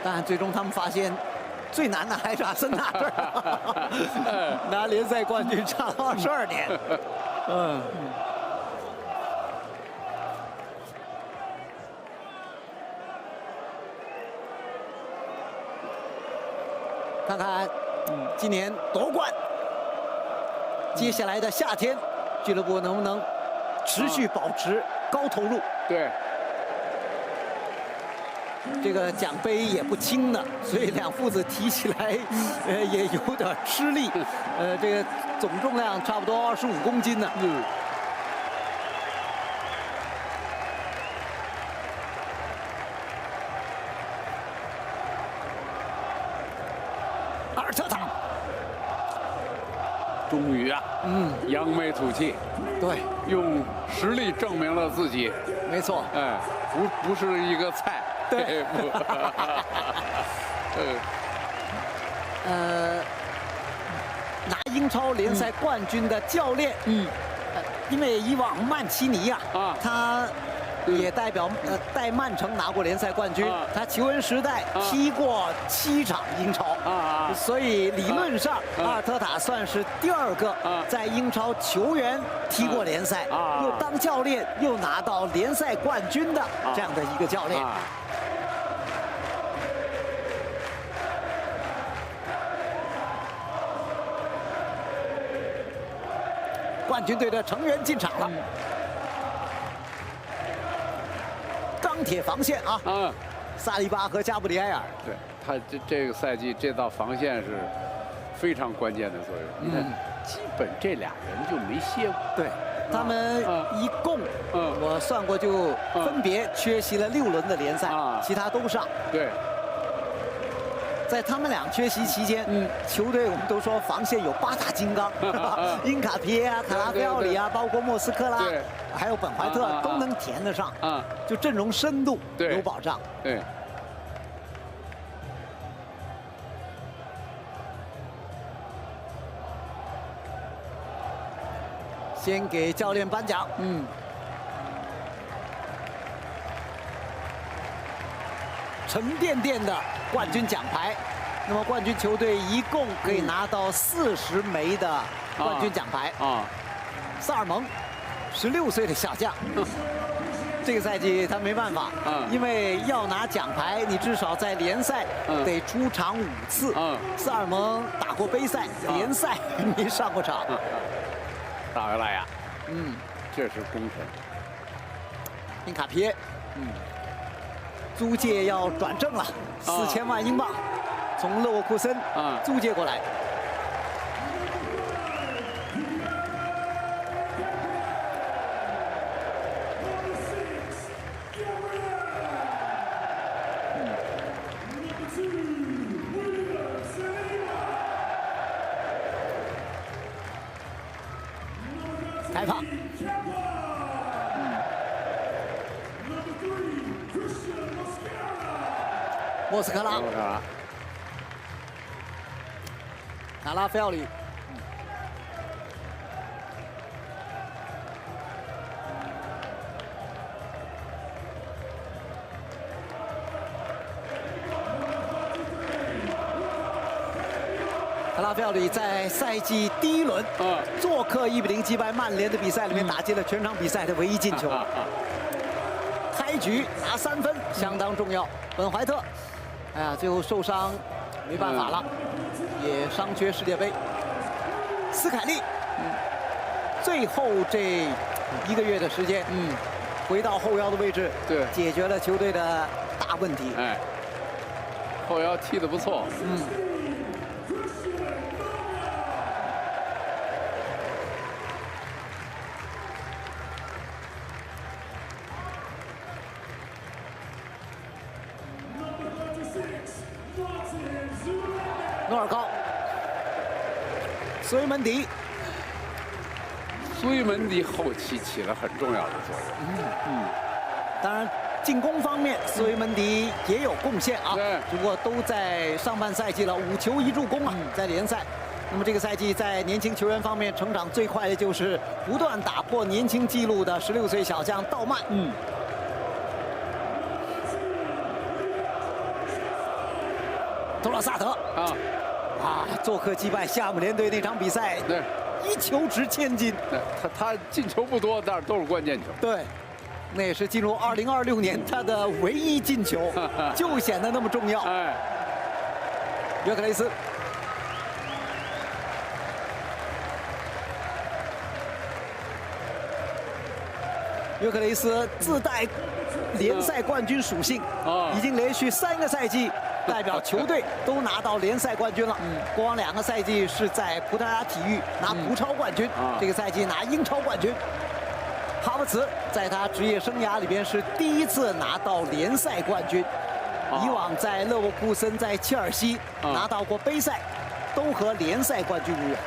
但最终他们发现，最难的还是阿森纳这儿，拿联赛冠军差了22年。看看今年夺冠，接下来的夏天，俱乐部能不能持续保持高投入？对。 这个奖杯也不轻的，所以两父子提起来，也有点吃力。这个总重量差不多25公斤呢。阿尔特塔，终于啊，扬眉吐气。对，用实力证明了自己。没错。哎，不是一个菜。 对，拿英超联赛冠军的教练，因为以往曼奇尼呀，他也代表带曼城拿过联赛冠军，他球员时代踢过7场英超，所以理论上阿尔特塔算是第2个在英超球员踢过联赛，又当教练又拿到联赛冠军的这样的一个教练。 冠军队的成员进场了，钢铁防线啊！萨利巴和加布里埃尔。对他这个赛季这道防线是非常关键的作用。你看，基本这俩人就没歇过。对，他们一共我算过，就分别缺席了6轮的联赛，其他都上。对。 在他们俩缺席期间，球队我们都说防线有8大金刚，因卡皮耶啊、卡拉菲奥里啊，包括莫斯科拉，还有本怀特都能填得上，就阵容深度有保障。对。先给教练颁奖，沉甸甸的冠军奖牌，那么冠军球队一共可以拿到40枚的冠军奖牌。萨尔蒙，16岁的小将，这个赛季他没办法，因为要拿奖牌，你至少在联赛得出场5次。萨尔蒙打过杯赛，联赛没上过场。大维拉呀，这是功臣。因卡皮耶，租借要转正了，4000万英镑，从勒沃库森租借过来。开放。莫斯科拉，卡拉菲奥里，卡拉菲奥里在赛季第1轮，做客1比0击败曼联的比赛里面打进了全场比赛的唯一进球。开局拿3分相当重要。本怀特，哎呀，最后受伤，没办法了，也伤缺世界杯。斯凯利，最后这1个月的时间，回到后腰的位置，对，解决了球队的大问题。哎，后腰踢得不错。诺尔高，苏伊门迪，苏伊门迪后期起了很重要的作用。当然进攻方面，苏伊门迪也有贡献啊。对，不过都在上半赛季了，5球1助攻啊，在联赛。那么这个赛季在年轻球员方面成长最快的就是不断打破年轻纪录的16岁小将道曼。托洛萨德做客击败夏姆联队那场比赛，对，一球值千金。对，他进球不多，但是都是关键球。对，那也是进入2026年他的唯一进球，就显得那么重要。哎，约克雷斯。约克雷斯自带联赛冠军属性，已经连续3个赛季代表球队都拿到联赛冠军了。过往2个赛季是在葡萄牙体育拿葡超冠军，这个赛季拿英超冠军。哈弗茨在他职业生涯里边是第1次拿到联赛冠军，以往在勒沃库森、在切尔西拿到过杯赛，都和联赛冠军无缘。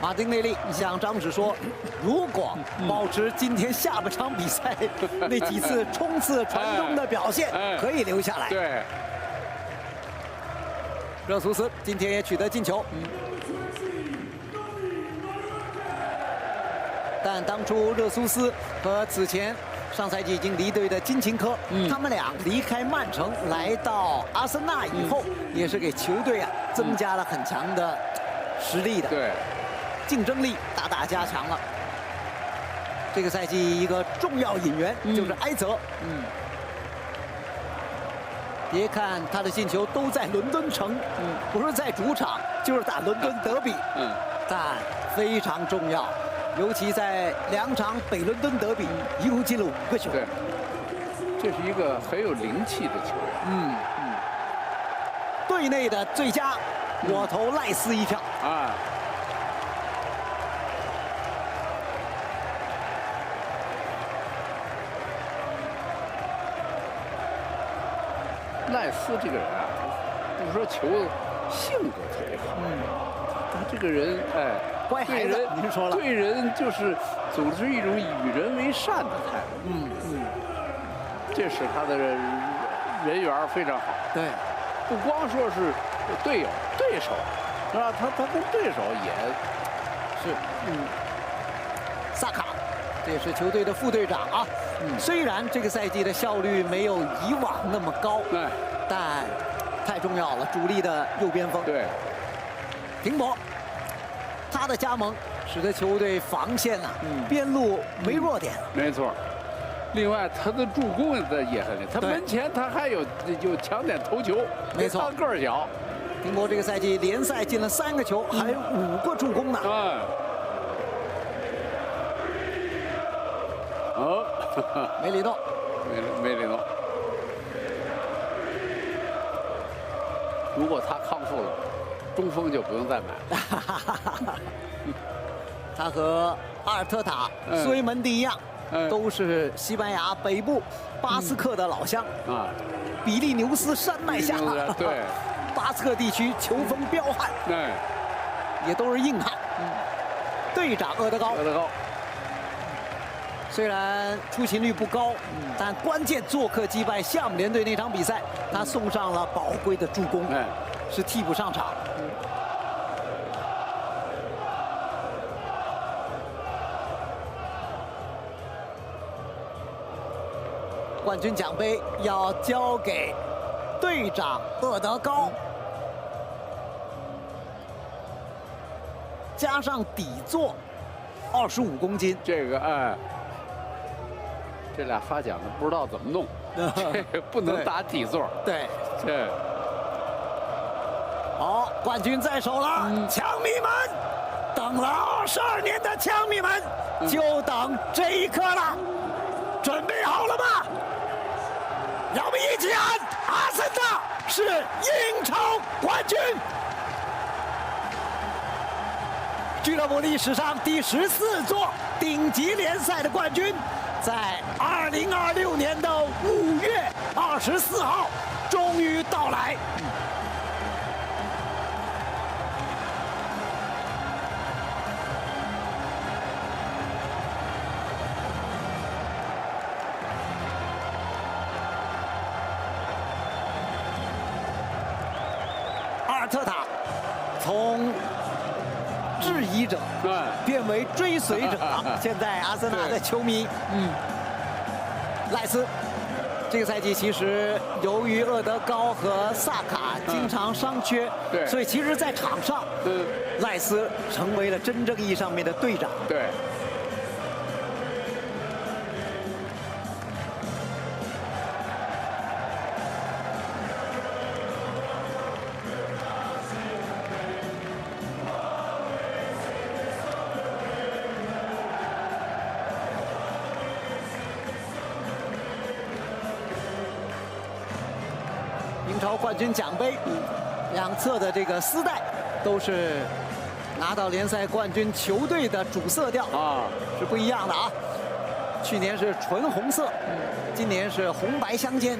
马丁内利向詹姆斯说：“如果保持今天下半场比赛那几次冲刺传中的表现，可以留下来。”对。热苏斯今天也取得进球，但当初热苏斯和此前上赛季已经离队的金琴科，他们俩离开曼城来到阿森纳以后，也是给球队增加了很强的实力的。对。竞争力大大加强了。这个赛季一个重要引援就是埃泽。别看他的进球都在伦敦城，不是在主场，就是打伦敦德比。但非常重要，尤其在2场北伦敦德比，一共进了5个球。对，这是一个很有灵气的球员。队内的最佳，我投赖斯1票。赖斯这个人不是说球性格特别好，他这个人乖孩子，您说了，对人就是总是一种与人为善的态度。这使他的人缘非常好。对，不光说是队友、对手，是吧？他跟对手也是，萨卡，这也是球队的副队长啊。虽然这个赛季的效率没有以往那么高，但太重要了，主力的右边锋。对，平博，他的加盟使得球队防线边路没弱点。没错。另外，他的助攻也很厉害，他门前他还有抢点头球。没错，他个儿小。平博这个赛季联赛进了3个球，还有5个助攻呢。梅里诺，梅里诺，如果他康复了，中锋就不用再买了。他和阿尔特塔、苏维门蒂一样，都是西班牙北部巴斯克的老乡比利牛斯山脉下，对，巴斯克地区球风彪悍，也都是硬汉。队长厄德高。虽然出勤率不高，但关键做客击败夏姆联队那场比赛，他送上了宝贵的助攻，是替补上场。冠军奖杯要交给队长厄德高，加上底座25公斤，这个这俩发奖的不知道怎么弄，这个不能打底座。对，这好，冠军在手了，枪迷们，等了22年的枪迷们，就等这一刻了，准备好了吗？让我们一起喊：阿森纳是英超冠军！俱乐部历史上第14座顶级联赛的冠军，在2026年的5月24号终于到来。阿尔特塔从质疑者变为追随者，现在阿森纳的球迷，赖斯这个赛季其实由于厄德高和萨卡经常伤缺，对，所以其实在场上，赖斯成为了真正意义上面的队长。对。英超冠军奖杯，两侧的这个丝带都是拿到联赛冠军球队的主色调啊，是不一样的啊。去年是纯红色，今年是红白相间。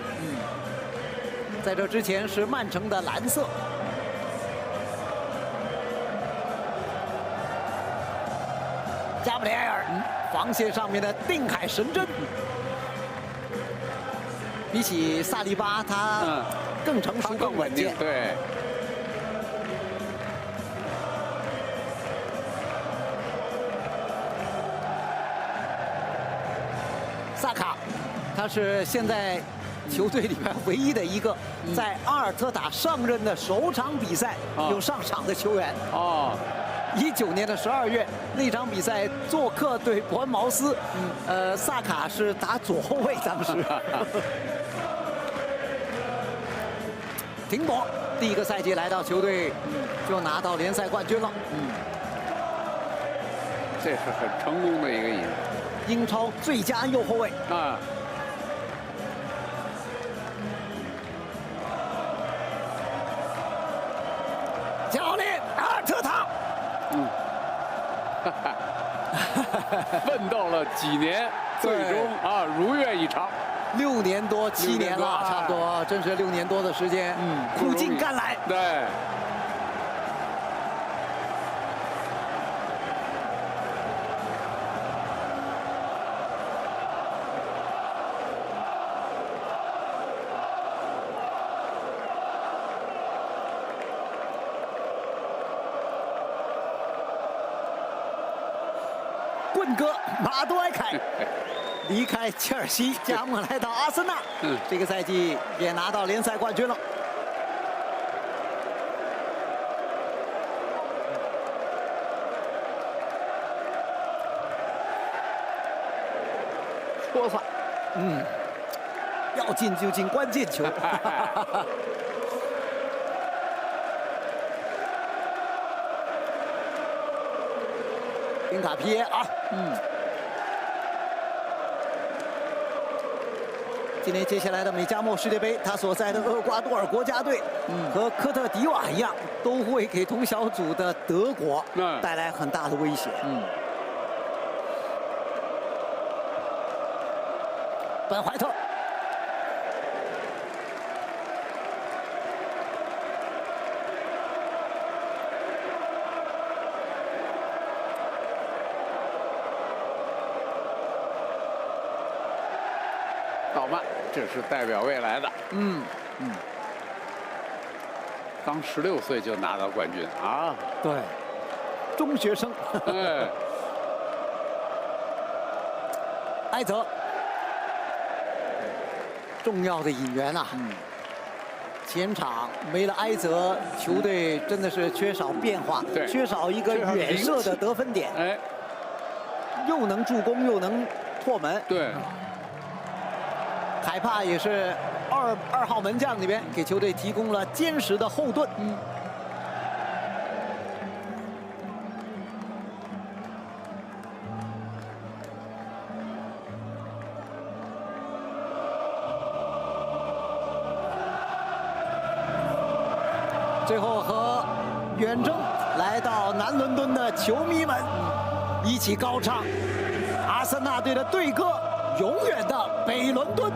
在这之前是曼城的蓝色。加布里埃尔，防线上面的定海神针。比起萨利巴，他更成熟、更稳健。对。萨卡，他是现在球队里面唯一的一个在阿尔特塔上任的首场比赛有上场的球员。哦。19年的12月那场比赛做客对伯恩茅斯，萨卡是打左后卫，当时。停泊，第一个赛季来到球队，就拿到联赛冠军了。这是很成功的一个引援。英超最佳右后卫啊！教练阿尔特塔，奋斗了几年，最终如愿以偿。6年多7年了，差不多，真是6年多的时间，苦尽甘来。对。棍哥马杜埃凯。离开切尔西，加盟来到阿森纳，这个赛季也拿到联赛冠军了。说法，要进就进关键球。宾卡皮耶啊，今年接下来的美加墨世界杯，他所在的厄瓜多尔国家队，和科特迪瓦一样，都会给同小组的德国带来很大的威胁。本怀特，道曼，这是代表未来的。刚16岁就拿到冠军啊！对，中学生。埃泽，重要的引援啊！前场没了埃泽，球队真的是缺少变化，缺少一个远射的得分点。又能助攻又能破门。对。海帕也是二号门将里边给球队提供了坚实的后盾。最后和远征来到南伦敦的球迷们一起高唱阿森纳队的队歌，永远的北伦敦。